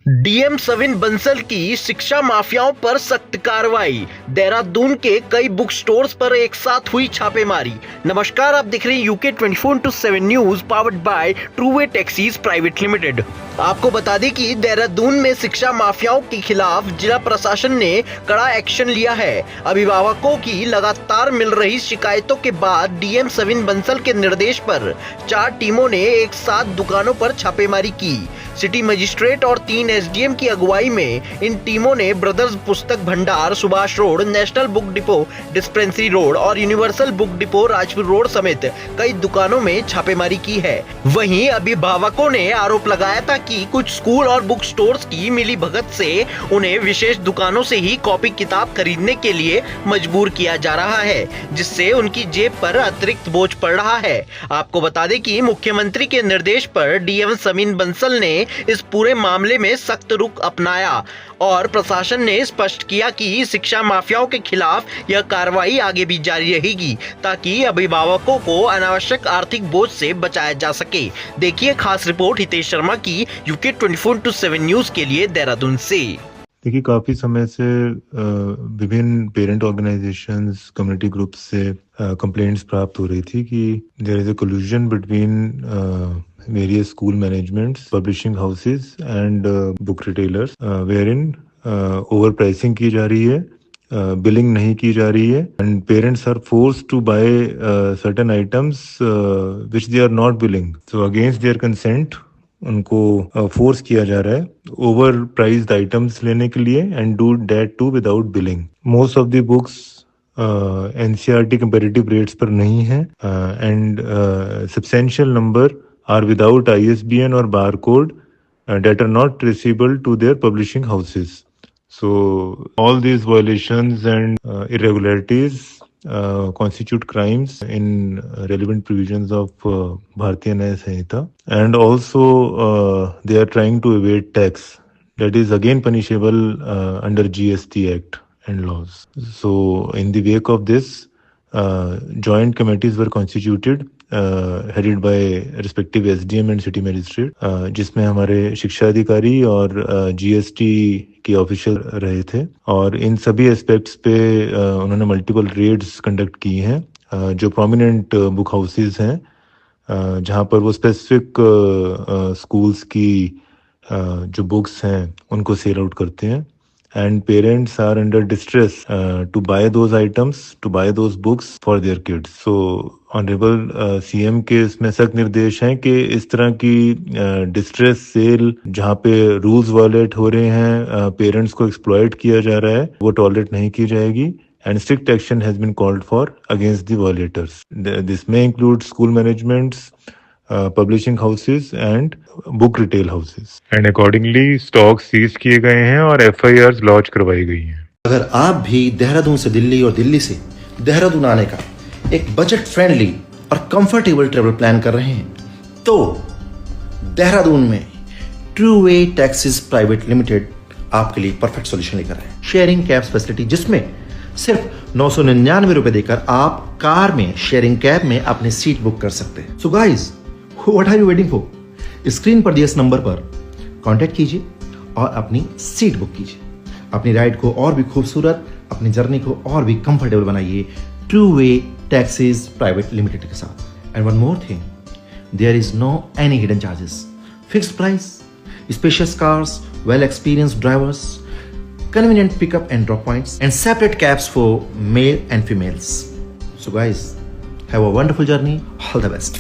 DM Savin Bansal की शिक्षा माफियाओं पर सख्त कार्रवाई। देहरादून के कई बुक स्टोर्स पर एक साथ हुई छापेमारी। नमस्कार, आप देख रहे हैं UK 24/7 news powered by Truway taxis private limited. आपको बता दें कि देहरादून में शिक्षा माफियाओं के खिलाफ जिला प्रशासन ने कड़ा एक्शन लिया है। अभिभावकों की लगातार मिल रही शिकायतों के बाद डीएम सविन बंसल के निर्देश पर 4 टीमों ने एक साथ दुकानों पर छापेमारी की। सिटी मजिस्ट्रेट और 3 एसडीएम की अगुवाई में इन टीमों ने brothers Pustak Bhandar, Subhash road, national book depot, dispensary road और universal book depot, Rajpur road समेत कई दुकानों में छापेमारी की है। वहीं अभिभावकों ने आरोप लगाया था कि कुछ स्कूल और बुक स्टोर्स की मिली भगत से उन्हें विशेष दुकानों से ही कॉपी किताब खरीदने के लिए मजबूर किया जा रहा है, जिससे उनकी जेब पर अतिरिक्त बोझ पड़ रहा है। आपको बता दें कि मुख्यमंत्री के निर्देश पर डीएम सविन बंसल ने इस पूरे मामले में सख्त रुख अपनाया और प्रशासन ने स्पष्ट किया कि शिक्षा माफियाओं के खिलाफ यह कार्रवाई आगे भी जारी रहेगी, ताकि अभिभावकों को अनावश्यक आर्थिक बोझ से बचाया जा सके। देखिए खास रिपोर्ट हितेश शर्मा की यूके 24/7 न्यूज के लिए देहरादून से। देखिए, काफी समय से विभिन्न पेरेंट ऑर्गेनाइजेशंस, कम्युनिटी ग्रुप्स से कंप्लेंट्स प्राप्त हो रही थी कि there is a collusion between various school managements, publishing houses and book retailers wherein overpricing की जा रही है, billing नहीं की जा रही है and parents are forced to buy certain items which they are not billing. So against their consent उनको फोर्स किया जा रहा है ओवर प्राइज्ड आइटम्स लेने के लिए and do that too without billing. Most of the books NCERT competitive rates पर नहीं है and substantial number are without ISBN or barcode that are not traceable to their publishing houses. So all these violations and irregularities constitute crimes in relevant provisions of Bharatiya Nyaya Sanhita, and also they are trying to evade tax that is again punishable under GST Act and laws. So in the wake of this, joint committees were constituted headed by respective SDM and city magistrate, जिसमें हमारे शिक्षा अधिकारी और GST के official रहे थे और इन सभी एस्पेक्ट्स पे उन्होंने मल्टीपल रेड्स कंडक्ट की हैं जो प्रोमिनेंट बुक हाउसेस हैं, जहां पर वो स्पेसिफिक स्कूल्स की जो बुक्स हैं उनको सेल आउट करते हैं and parents are under distress to buy those items, to buy those books for their kids. So honourable CM के इसमें सख्त निर्देश हैं कि इस तरह की डिस्ट्रेस सेल जहाँ पे रूल्स वायलेट हो रहे हैं, पेरेंट्स को एक्सप्लॉइट किया जा रहा है, वो टॉलरेट नहीं की जाएगी and strict action has been called for against the violators. This may include school managements, publishing houses and book retail houses. And accordingly stock seize किए गए हैं और FIRs लॉन्च करवाई गई हैं। अगर आप भी देहरादून से दिल्ली और दिल्ली से देहरादून आने का एक बजट फ्रेंडली और कंफर्टेबल ट्रेवल प्लान कर रहे हैं, तो देहरादून में ट्रूवे टैक्सीज प्राइवेट लिमिटेड आपके लिए परफेक्ट सॉल्यूशन लेकर आए। शेयरिंग कैब्स फैसिलिटी, जिसमें सिर्फ 999 रुपए देकर आप कार में शेयरिंग कैब में अपनी सीट बुक कर सकते हैं। So guys, what are you waiting for? Screen पर दिए इस नंबर पर कांटेक्ट कीजिए और अपनी सीट बुक कीजिए। अपनी राइड को और भी खूबसूरत, अपनी जर्नी को और भी कंफर्टेबल बनाइए ट्रूवे टैक्सीज प्राइवेट लिमिटेड के साथ। And one more thing, there is no any hidden charges, fixed price, spacious cars, well experienced drivers, convenient pickup and drop points, and separate cabs for male and females. So guys, have a wonderful journey. All the best.